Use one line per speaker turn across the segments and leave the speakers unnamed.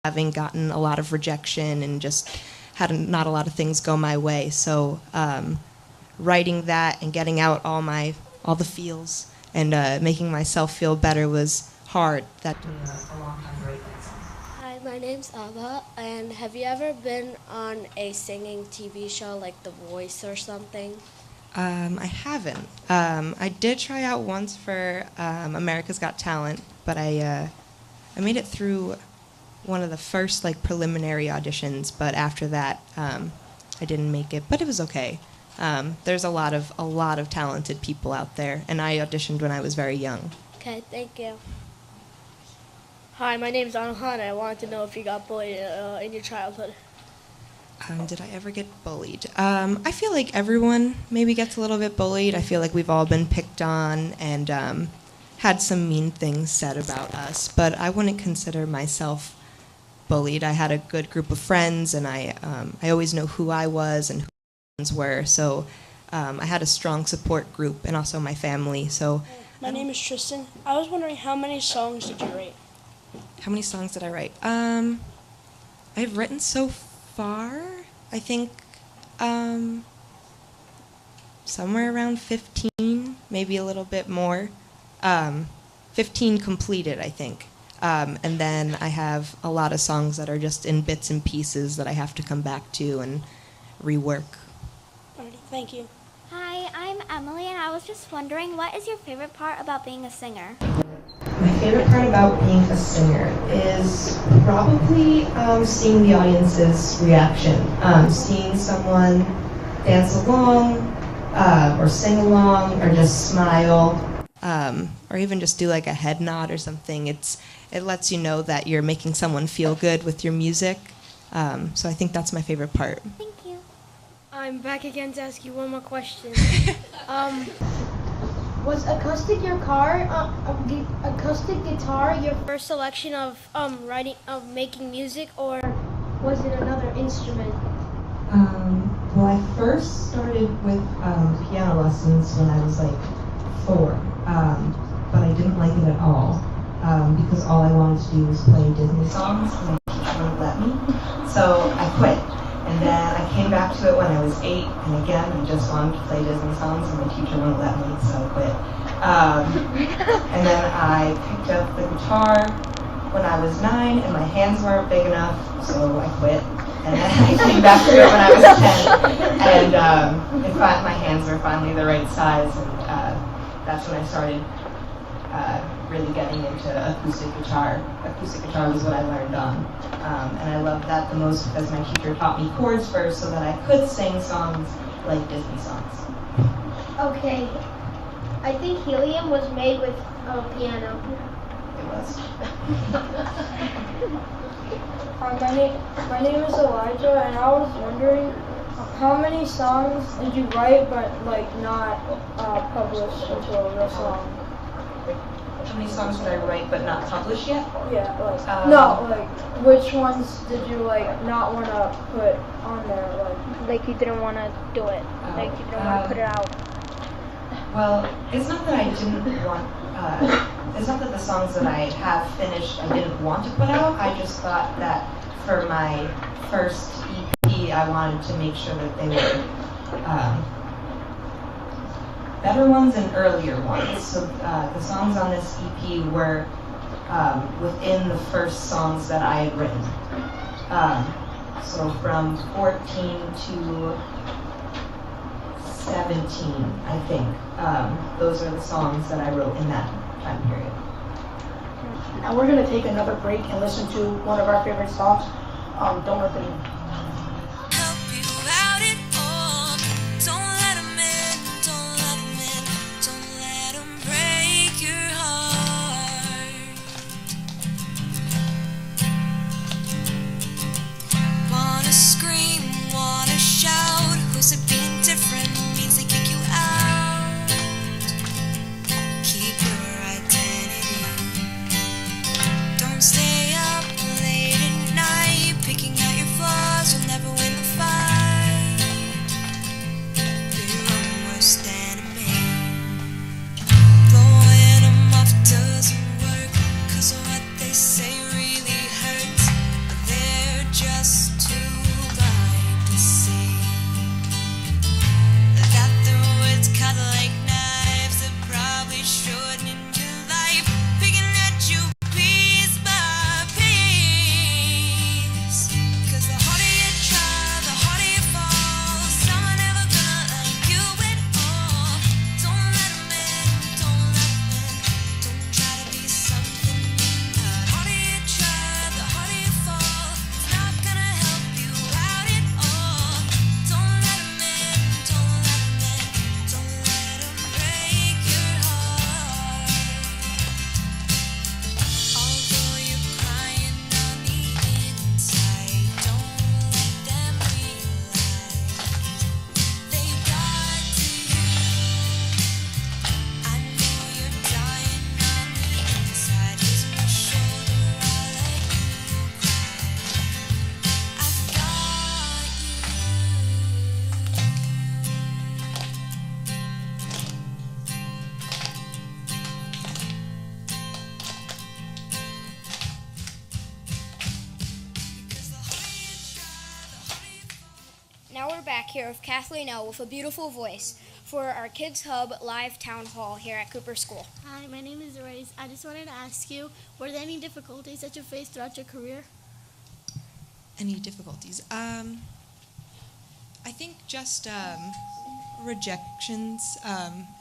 having gotten a lot of rejection and just had not a lot of things go my way. So writing that and getting out all the feels and making myself feel better was hard. That took a long time to write that song.
Hi, my name's Abba, and have you ever been on a singing TV show like The Voice or something?
I haven't. I did try out once for America's Got Talent, but I made it through one of the first preliminary auditions, but after that I didn't make it, but it was okay. There's a lot of talented people out there, and I auditioned when I was very young.
Okay, thank you. Hi, my name's Anhan. I wanted to know if you got bullied in your childhood.
Did I ever get bullied? I feel like everyone maybe gets a little bit bullied. I feel like we've all been picked on and had some mean things said about us, but I wouldn't consider myself bullied. I had a good group of friends, and I always know who I was and who my friends were, so I had a strong support group, and also my family. So
my name is Tristan. I was wondering, how many songs did you write?
How many songs did I write? I've written so far, I think somewhere around 15, maybe a little bit more. 15 completed, I think. And then I have a lot of songs that are just in bits and pieces that I have to come back to and rework.
Alrighty, thank you.
Hi, I'm Emily, and I was just wondering, what is your favorite part about being a singer?
My favorite part about being a singer is probably seeing the audience's reaction. Seeing someone dance along, or sing along, or just smile, or even just do a head nod or something. It lets you know that you're making someone feel good with your music. So I think that's my favorite part.
Thank you.
I'm back again to ask you one more question. Was acoustic guitar your first selection of making music, or was it another instrument?
Well, I first started with piano lessons when I was 4, but I didn't like it at all because all I wanted to do was play Disney songs, and my teacher wouldn't let me, so I quit. And then I came back to it when I was 8, and again, I just wanted to play Disney songs, and my teacher wouldn't let me, so I quit. And then I picked up the guitar when I was 9, and my hands weren't big enough, so I quit. And then I came back to it when I was 10, and my hands were finally the right size, and that's when I started really getting into acoustic guitar. Acoustic guitar was what I learned on. And I loved that the most because my teacher taught me chords first so that I could sing songs like Disney songs.
Okay. I think Helium was made with a piano.
It was.
My name is Elijah, and I was wondering, how many songs did you write but not published into a real song?
How many songs did I write but not published yet?
Yeah, which ones did you not want to put on there?
Like you didn't want to do it. Like you didn't want to put it out.
Well, it's not that I didn't want. It's not that the songs that I have finished I didn't want to put out. I just thought that for my first EP, I wanted to make sure that they were better ones and earlier ones. So the songs on this EP were within the first songs that I had written. So from 14 to 17, I think. Those are the songs that I wrote in that time period.
Now we're going to take another break and listen to one of our favorite songs, Don't Let Them In.
Stay up late at night, picking out your flaws.
Now we're back here with Kathleen Elle with a beautiful voice for our KiDz HuB live town hall here at Cooper School.
Hi, my name is Reyes. I just wanted to ask you, were there any difficulties that you faced throughout your career?
Any difficulties? I think just rejections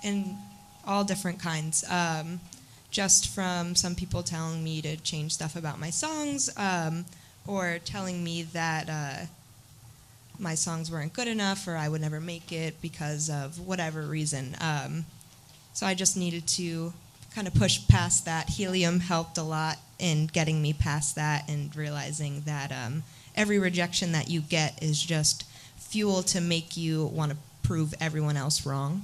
in all different kinds. Just from some people telling me to change stuff about my songs, or telling me that my songs weren't good enough or I would never make it because of whatever reason. So I just needed to kind of push past that. Helium helped a lot in getting me past that and realizing that every rejection that you get is just fuel to make you want to prove everyone else wrong.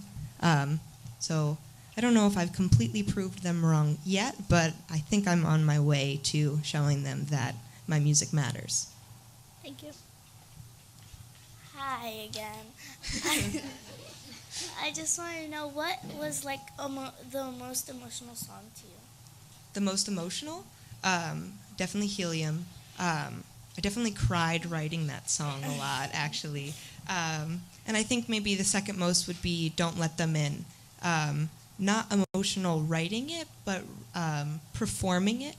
So I don't know if I've completely proved them wrong yet, but I think I'm on my way to showing them that my music matters.
Thank you.
Hi again. I just want to know, what was like the most emotional song to you?
The most emotional? Definitely Helium. I definitely cried writing that song a lot, actually. And I think maybe the second most would be Don't Let Them In. Not emotional writing it, but performing it.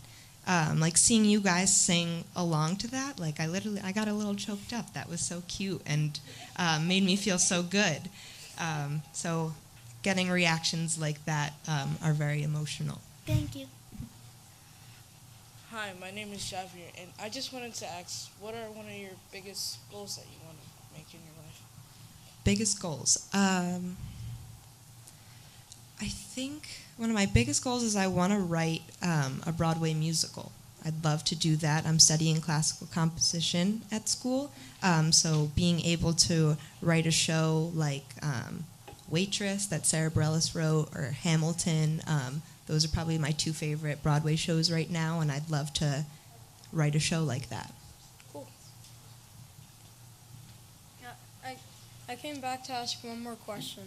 Like seeing you guys sing along to that, like I got a little choked up. That was so cute and made me feel so good. So getting reactions like that are very emotional.
Thank you.
Hi, my name is Javier, and I just wanted to ask, what are one of your biggest goals that you want to make in your life?
Biggest goals? I think one of my biggest goals is I want to write a Broadway musical. I'd love to do that. I'm studying classical composition at school, so being able to write a show like Waitress that Sarah Bareilles wrote, or Hamilton, those are probably my two favorite Broadway shows right now, and I'd love to write a show like that.
Cool.
Yeah, I came back to ask one more question.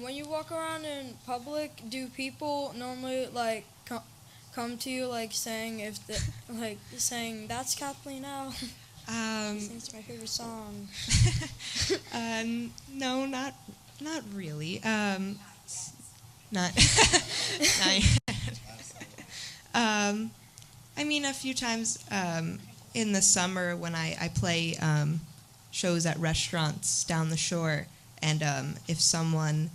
When you walk around in public, do people normally like come to you like saying saying that's Kathleen Elle? It's my favorite song.
No, not really. Not. I mean, a few times in the summer when I play shows at restaurants down the shore, and if someone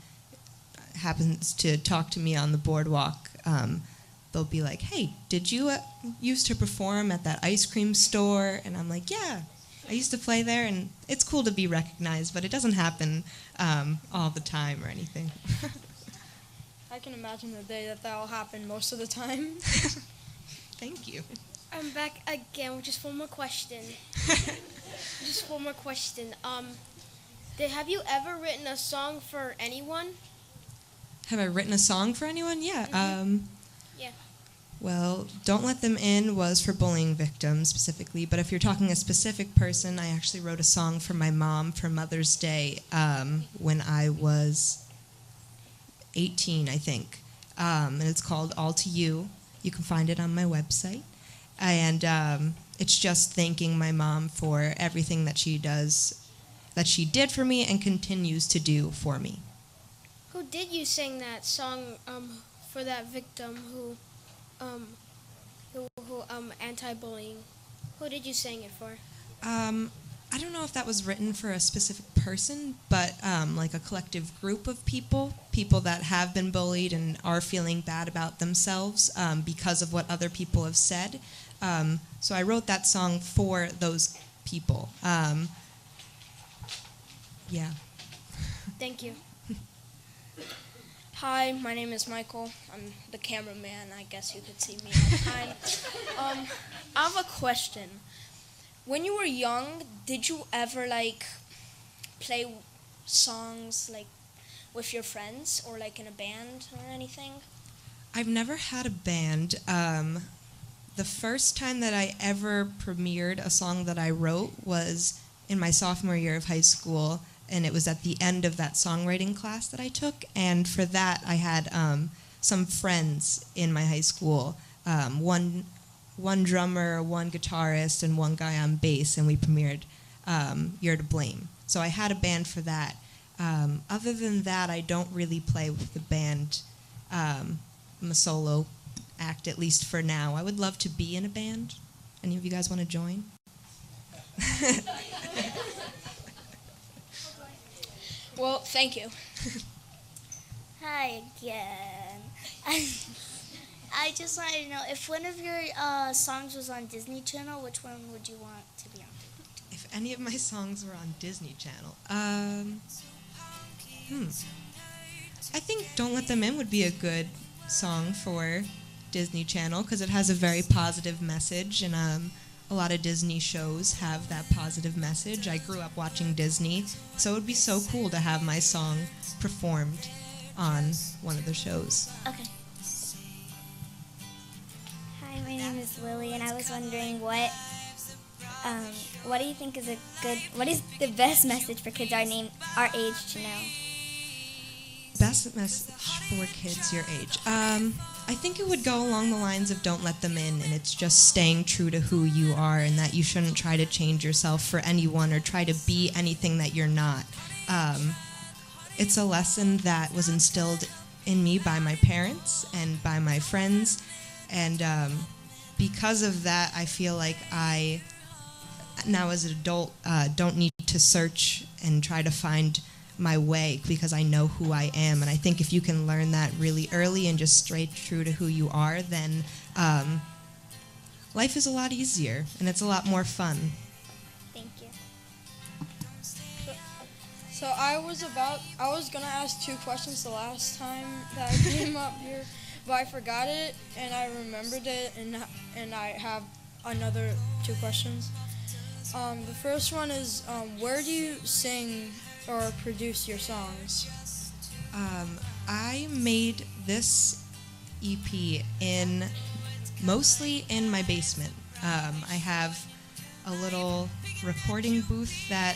happens to talk to me on the boardwalk, they'll be like, "Hey, did you used to perform at that ice cream store?" And I'm like, "Yeah, I used to play there," and it's cool to be recognized, but it doesn't happen all the time or anything.
I can imagine the day that will happen most of the time.
Thank you.
I'm back again with just one more question. Have you ever written a song for anyone?
Have I written a song for anyone? Yeah.
Yeah.
Well, Don't Let Them In was for bullying victims specifically, but if you're talking a specific person, I actually wrote a song for my mom for Mother's Day when I was 18, I think. And it's called All to You. You can find it on my website. And it's just thanking my mom for everything that she did for me and continues to do for me.
Who did you sing that song for that victim who anti-bullying? Who did you sing it for?
I don't know if that was written for a specific person, but like a collective group of people that have been bullied and are feeling bad about themselves because of what other people have said. So I wrote that song for those people. Yeah.
Thank you.
Hi, my name is Michael. I'm the cameraman. I guess you could see me all the time. I have a question. When you were young, did you ever play songs with your friends or in a band or anything?
I've never had a band. The first time that I ever premiered a song that I wrote was in my sophomore year of high school, and it was at the end of that songwriting class that I took. And for that, I had some friends in my high school, one drummer, one guitarist, and one guy on bass, and we premiered you're to blame. So I had a band for that. Other than that, I don't really play with the band. I'm a solo act, at least for now. I would love to be in a band. Any of you guys want to join?
Well, thank you.
Hi again. I just wanted to know if one of your songs was on Disney Channel, which one would you want to be on?
If any of my songs were on Disney Channel, I think "Don't Let Them In" would be a good song for Disney Channel because it has a very positive message, and a lot of Disney shows have that positive message. I grew up watching Disney, so it would be so cool to have my song performed on one of the shows.
Okay. Hi, my name is Lily, and I was wondering what do you think is what is the best message for kids our age to know?
Best message for kids your age. I think it would go along the lines of "Don't let them in," and it's just staying true to who you are, and that you shouldn't try to change yourself for anyone or try to be anything that you're not. It's a lesson that was instilled in me by my parents and by my friends, and because of that, I feel like I, now as an adult, don't need to search and try to find my way because I know who I am. And I think if you can learn that really early and just stay true to who you are, then life is a lot easier and it's a lot more fun.
Thank you.
So I was gonna ask 2 questions the last time that I came up here, but I forgot it and I remembered it, and I have another 2 questions. The first one is, where do you sing or produce your songs?
I made this EP mostly in my basement. I have a little recording booth that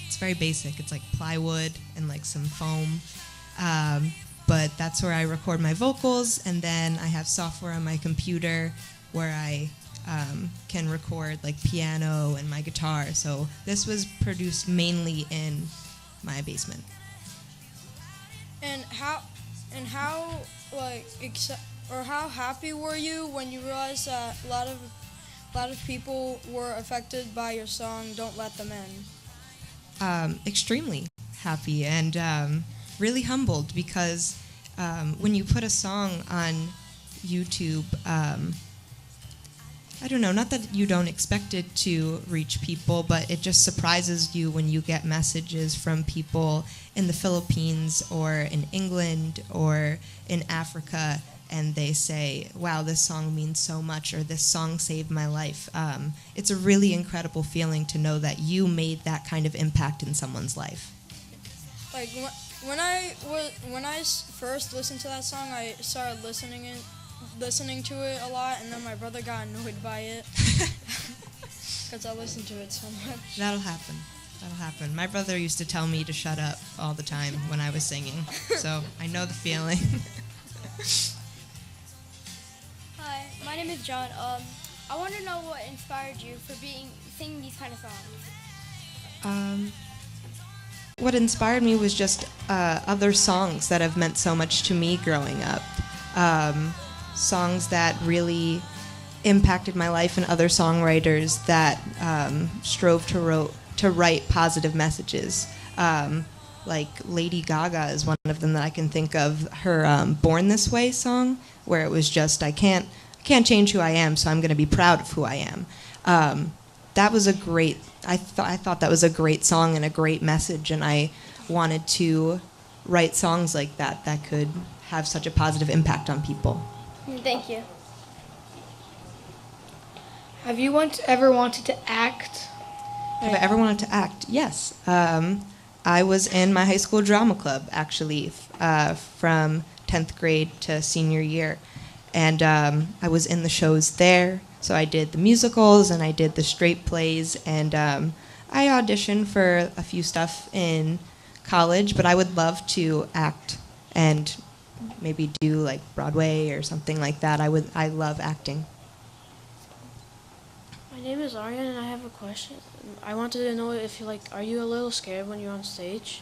it's very basic. It's like plywood and like some foam, but that's where I record my vocals, and then I have software on my computer where I can record like piano and my guitar. So this was produced mainly in my basement.
And how happy were you when you realized that a lot of people were affected by your song "Don't Let Them In"?
Extremely happy and really humbled because when you put a song on YouTube, I don't know, not that you don't expect it to reach people, but it just surprises you when you get messages from people in the Philippines or in England or in Africa, and they say, wow, this song means so much, or this song saved my life. It's a really incredible feeling to know that you made that kind of impact in someone's life.
Like when I first listened to that song, I started listening to it a lot, and then my brother got annoyed by it because I listened to it so much.
That'll happen. My brother used to tell me to shut up all the time when I was singing, so I know the feeling.
Hi, my name is John. I want to know what inspired you for singing these kind of songs.
What inspired me was just other songs that have meant so much to me growing up. Songs that really impacted my life, and other songwriters that strove to write positive messages. Like Lady Gaga is one of them that I can think of. Her "Born This Way" song, where it was just, I can't change who I am, so I'm going to be proud of who I am. That was a great. I thought that was a great song and a great message, and I wanted to write songs like that that could have such a positive impact on people.
Thank you.
Have you ever wanted to act?
Have I ever wanted to act? Yes. I was in my high school drama club, actually, from 10th grade to senior year. And I was in the shows there. So I did the musicals and I did the straight plays. And I auditioned for a few stuff in college, but I would love to act and maybe do like Broadway or something like that. I love acting.
My
My name is Aryan, and I have a question. I wanted to know if you are you a little scared when you're on stage?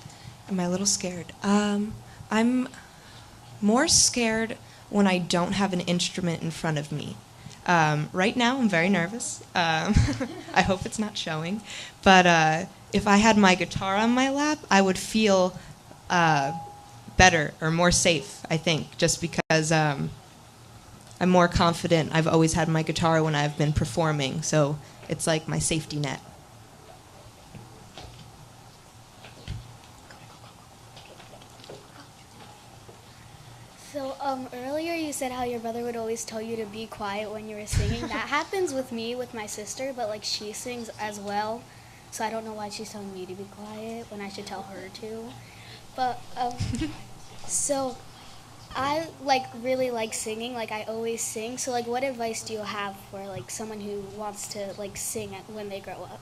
Am I a little scared? I'm more scared when I don't have an instrument in front of me. Right now, I'm very nervous. I hope it's not showing. But if I had my guitar on my lap, I would feel better or more safe, I think, just because I'm more confident. I've always had my guitar when I've been performing, so it's like my safety net.
So earlier you said how your brother would always tell you to be quiet when you were singing. That happens with me, with my sister, but like she sings as well. So I don't know why she's telling me to be quiet when I should tell her to. But so I really like singing. Like I always sing. So like what advice do you have for like someone who wants to like sing when they grow up?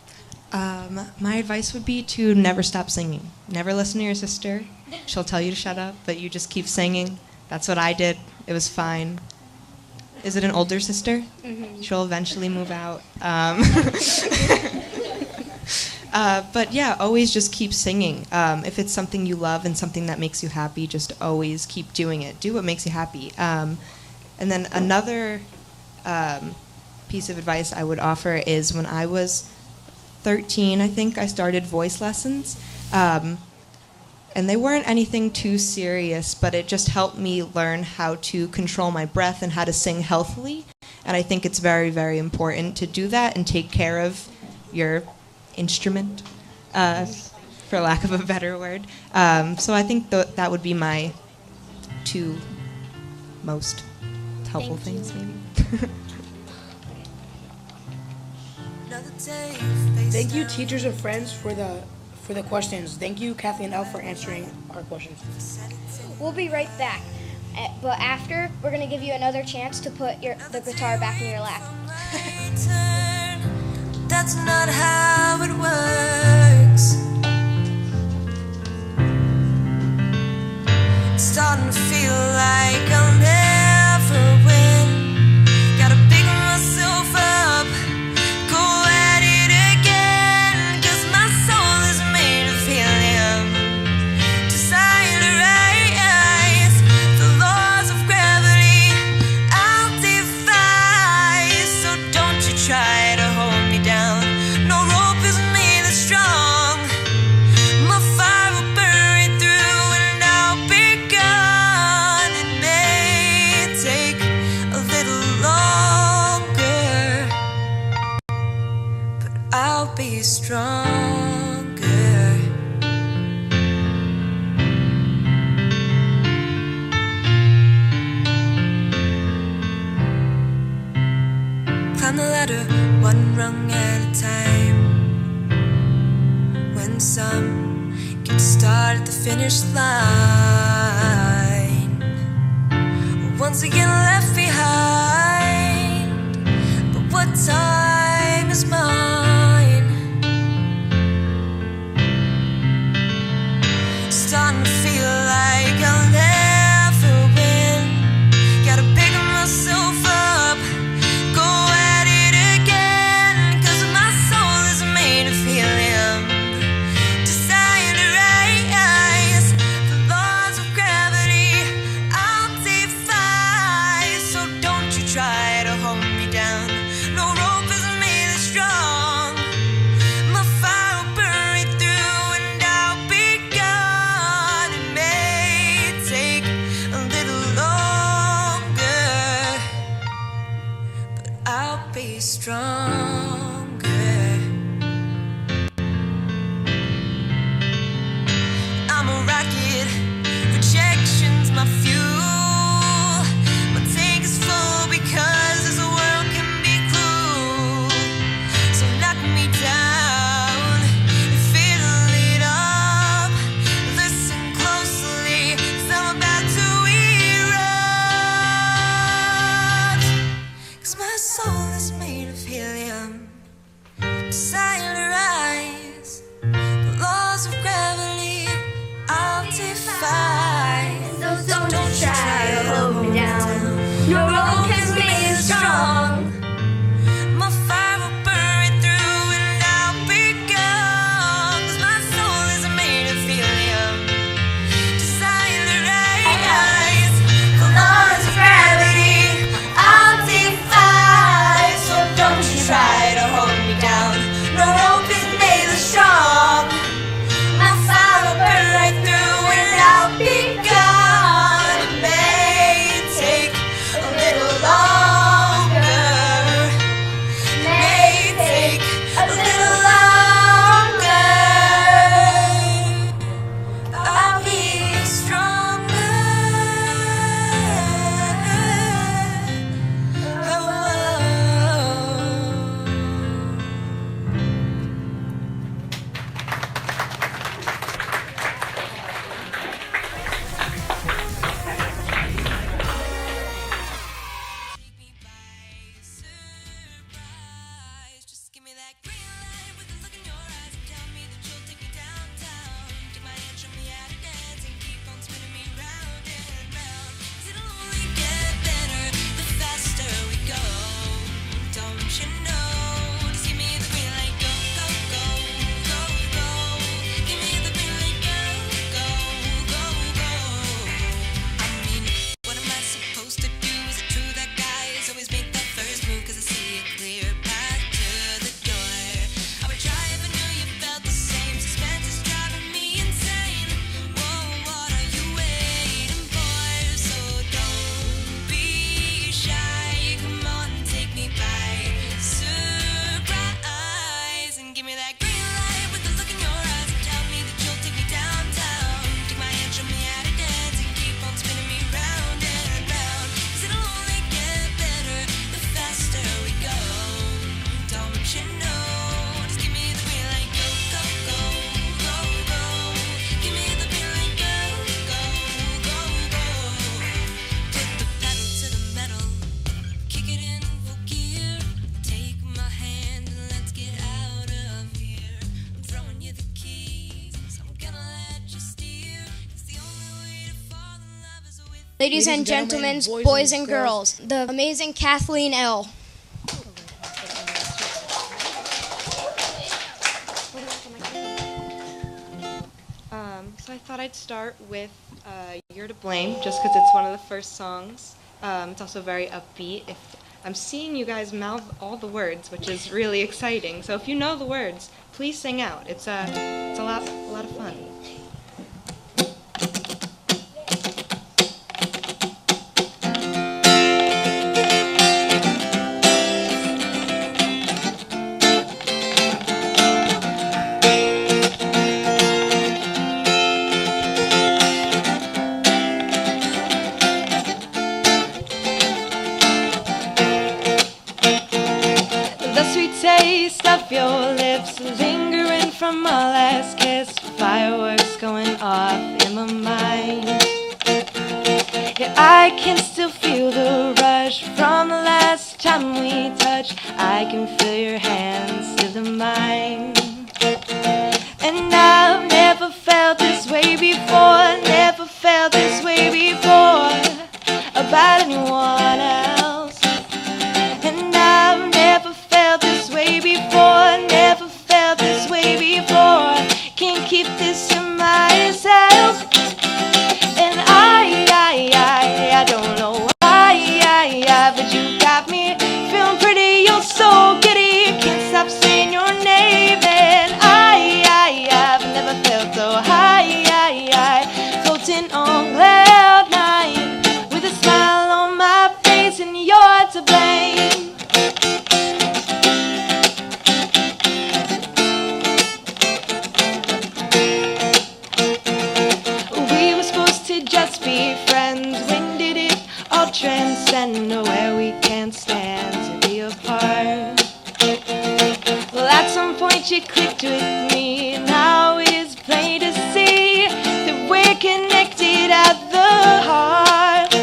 My advice would be to never stop singing. Never listen to your sister. She'll tell you to shut up, but you just keep singing. That's what I did. It was fine. Is it an older sister? Mm-hmm. She'll eventually move out. But yeah, always just keep singing. If it's something you love and something that makes you happy, just always keep doing it. Do what makes you happy. And then another piece of advice I would offer is when I was 13, I think, I started voice lessons. And they weren't anything too serious, but it just helped me learn how to control my breath and how to sing healthily. And I think it's very, very important to do that and take care of your instrument, for lack of a better word. So I think that would be my two most helpful things, maybe.
Thank you, teachers and friends, for the questions. Thank you, Kathleen Elle, for answering our questions.
We'll be right back. But after, we're going to give you another chance to put the guitar back in your lap.
That's not how it works. It's starting to feel like I'll never win. Gotta pick myself up, go at it again, 'cause my soul is made of helium. Desire to rise, the laws of gravity I'll defy. So don't you try to hold me down. No rope is made as strong. My fire will burn it through and I'll be gone. It may take a little longer, but I'll be stronger. Climb the ladder one rung at a time. When some get to start at the finish line, once again left behind. But what time is mine? Starting to feel like I'll never win. Gotta pick myself up, go at it again, 'cause my soul is made of helium. Desire to rise, the laws of gravity I'll defy. So don't you try to hold me down. No rope is made as strong. My fire will burn it through and I'll be gone. It may take a little longer, but I'll be stronger. I'm a rocket, rejection's my fuel. My tank is full because this world can be cruel. So knock me down and fill it up. Listen closely, 'cause I'm about to erupt. 'Cause my soul is made of helium. Desire to rise, the laws of gravity I'll defy.
So don't try to hold me down. No rope can be as strong.
My fire will burn
Ladies and gentlemen, boys and girls, the amazing Kathleen Elle.
So I thought I'd start with You're to Blame, just because it's one of the first songs. It's also very upbeat. I'm seeing you guys mouth all the words, which is really exciting. So if you know the words, please sing out. It's a lot of fun. Taste of your lips lingering from our last kiss, fireworks going off in my mind. Yeah, I can still feel the rush from the last time we touched. I can feel your hands still in mine. And I've never felt this way before, never felt this way before about anyone else. And I've never felt this way before, never felt this way before. Can't keep this to myself. And I don't know why, but you got me feeling pretty. You're so giddy, can't stop saying your name. And I've never felt so high, floating on cloud nine, with a smile on my face, and you're to blame. Just be friends. When did it all transcend to where we can't stand to be apart? Well, at some point you clicked with me. Now it is plain to see that we're connected at the heart.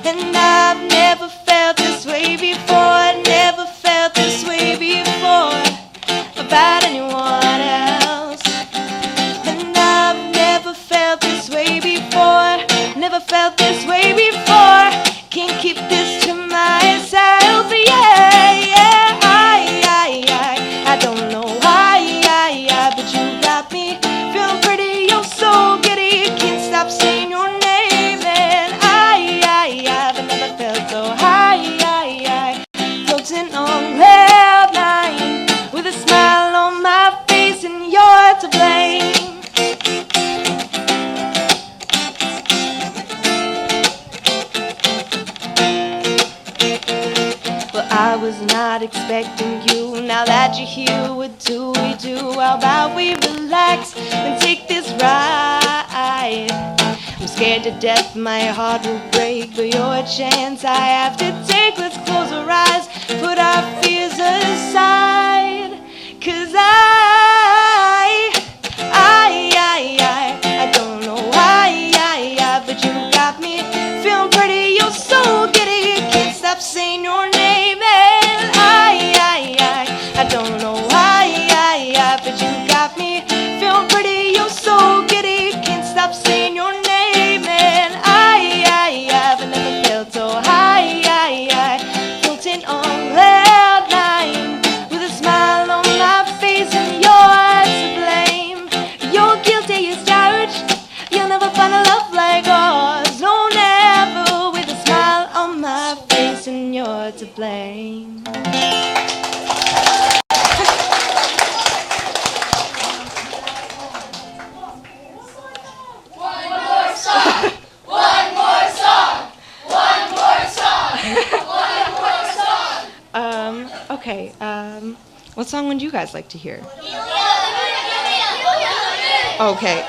And I've never felt this way before, never felt this way before about anyone else. And I've never felt this way before, never felt this way before. Can't keep this to myself. Yeah, I don't know why, but you got me feeling pretty. You're so giddy, can't stop saying your name. And I've never felt so high, floating on cloud nine, with a smile on my face, and you're to blame. I was not expecting you. Now that you're here, what do we do? How about we relax and take this ride? I'm scared to death, my heart will break, but you're a chance I have to take. Let's close our eyes, put our fears aside. 'Cause I don't know why, but you got me feeling pretty. You're so giddy, can't stop saying your name. And I don't know why, but you got me feeling pretty. You're so giddy, can't stop saying your name. And I've never felt so high, floating on cloud nine, with a smile on my face, and you're to blame. You're guilty as charged. You'll never find a love like ours. No, never. With a smile on my face, and you're to blame. Okay, what song would you guys like to hear? Okay,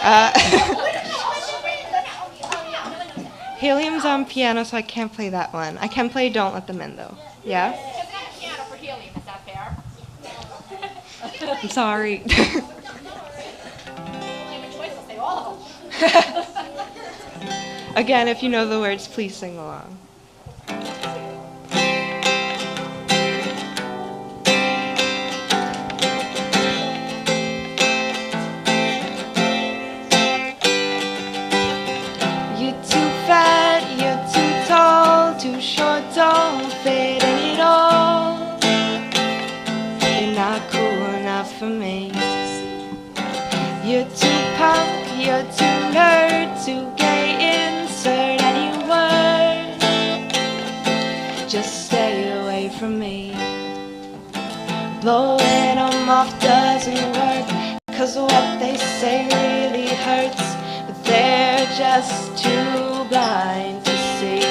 Helium's on piano, so I can't play that one. I can play Don't Let Them In, though. Yeah?
Piano for Helium, is that fair?
I'm sorry. Again, if you know the words, please sing along. You're too fat,
Blowing them off doesn't work, 'cause what they say really hurts, but they're just too blind to see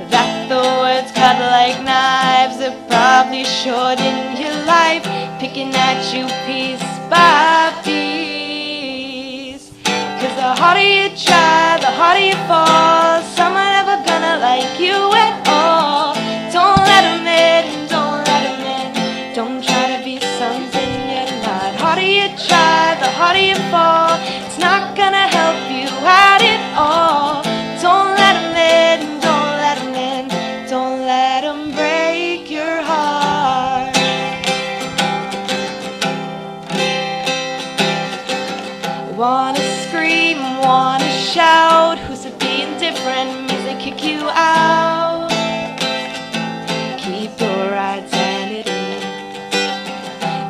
that the words cut like knives that probably shorten your life, picking at you piece by piece. 'Cause the harder you try, the harder you fall. Someone never gonna like you at all. Don't let them in, don't let them in. Don't try to be something you're not. Harder you try, the harder you fall. It's not gonna help you out at all. Don't let them in, don't let them in. Don't let them break your heart. Wanna scream, wanna shout. Who's it being different? Music kick you out. Keep your identity.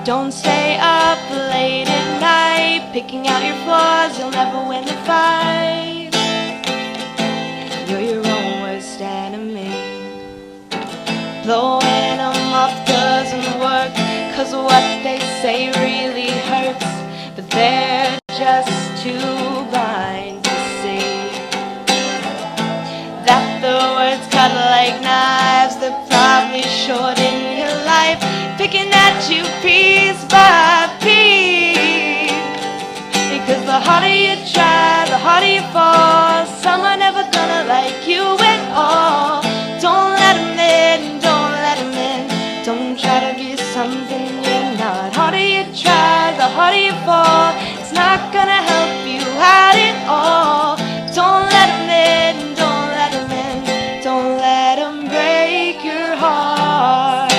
Don't stay up late at night, picking out your flaws. You'll never win the fight. You're your own worst enemy. Blowing them up doesn't work, 'cause what they say really hurts, but they're just too blind to see that the words cut like knives that probably shorten your life, picking at you piece by piece. Because the harder you try, the harder you fall. Someone never gonna like you at all. Don't let them in, don't let them in. Don't try to be something you're not. Harder you try, the harder you fall. It's not gonna help you out at all. Don't let them in, don't let them in. Don't let them break your heart.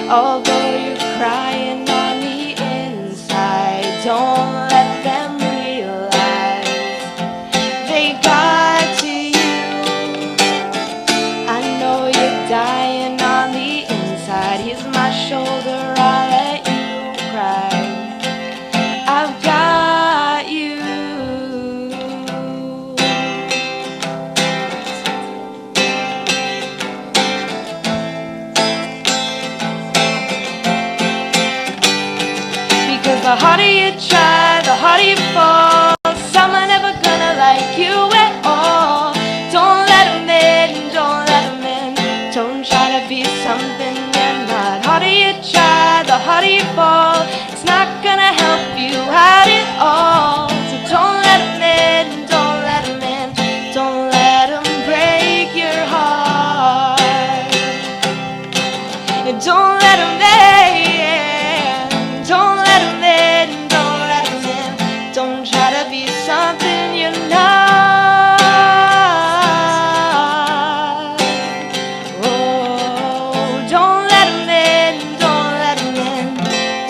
Although you're crying on the inside, don't let them realize they got to you. I know you're dying on the inside. Here's my shoulder, I'll let you cry. I've got you. Because the harder you try, the harder you fall. Someone never gonna like you at all. Don't let them in, don't let them in. Don't try to be something you're not. Harder you try, the harder you fall. It's not gonna help you out at all. So don't let them in, don't let them in. Don't let them break your heart. And don't let them in, don't let them in, don't let them in. Don't try to be something you're not. Oh, don't let them in, don't let them in.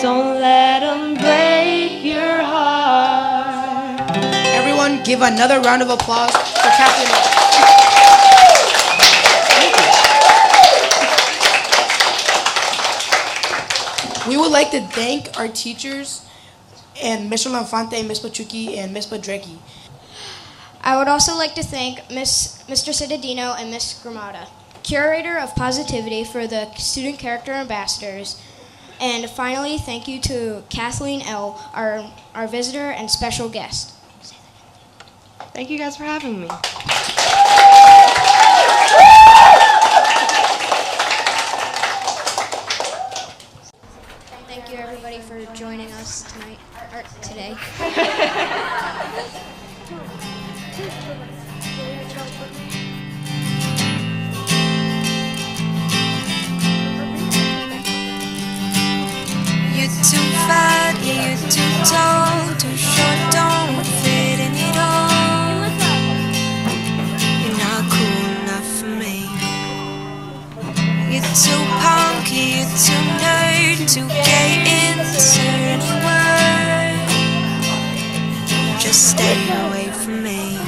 Don't let them break your heart.
Everyone, give another round of applause for Kathleen Elle. We would like to thank our teachers and Mr. Lanfante, Ms. Pachuki, and Ms. Badrecki.
I would also like to thank Mr. Cittadino and Ms. Gramada, curator of positivity for the student character ambassadors. And finally, thank you to Kathleen Elle, our visitor and special guest.
Thank you guys for having me.
Thank you everybody for joining us tonight, or today.
You're too fat, yeah, you're too tall, too short, don't fit in at all. You're not cool enough for me. You're too punky, you're too nerd, too gay into anywhere. Just stay away from me.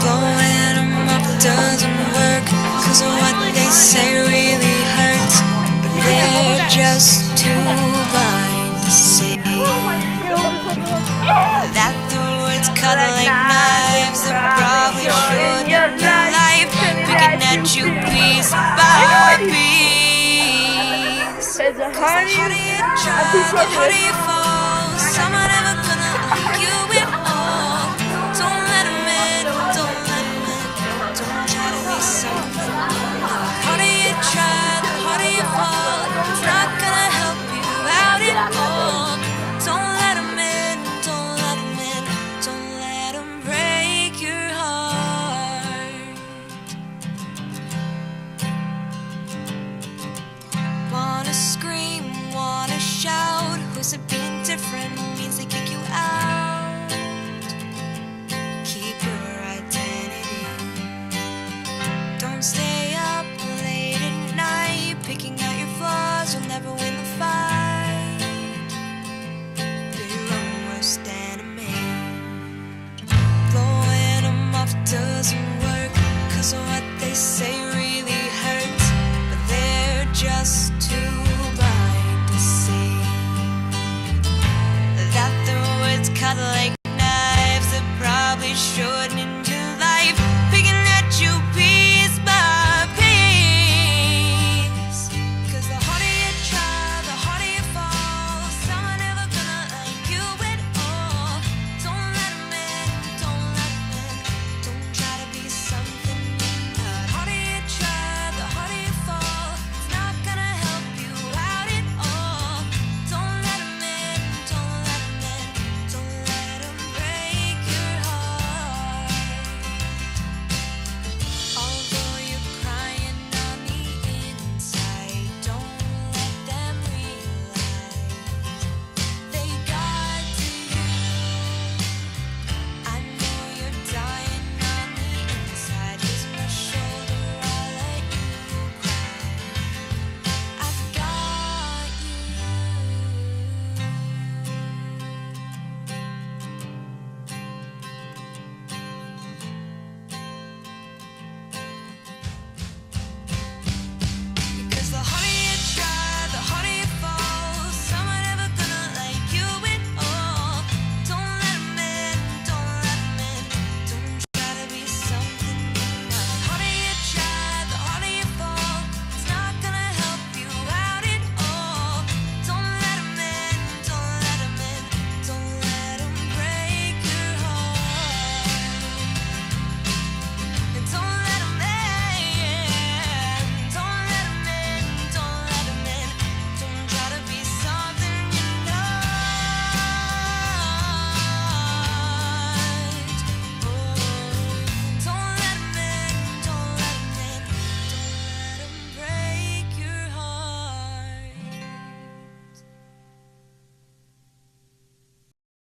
Blowing them up doesn't work, 'cause what they say really hurts, but they're just too blind to see that the words cut like knives that probably shorten your life, picking at you piece by piece. How do you try? How do you fall? Someone never gonna like you at all. Don't let 'em in, don't let 'em in. Don't try to be something. How do you try? How do you fall? It's not gonna help you out at all. Don't let 'em in, don't let 'em in. Don't let 'em break your heart. Wanna scream, wanna shout. Who said being different means they kick you out? Keep your identity. Don't stay up late at night picking out your flaws. You'll never win the fight. You're your own worst enemy. Blowing them off doesn't work, 'cause what they say really hurts. But they're just too blind to see that the words cut like knives that probably should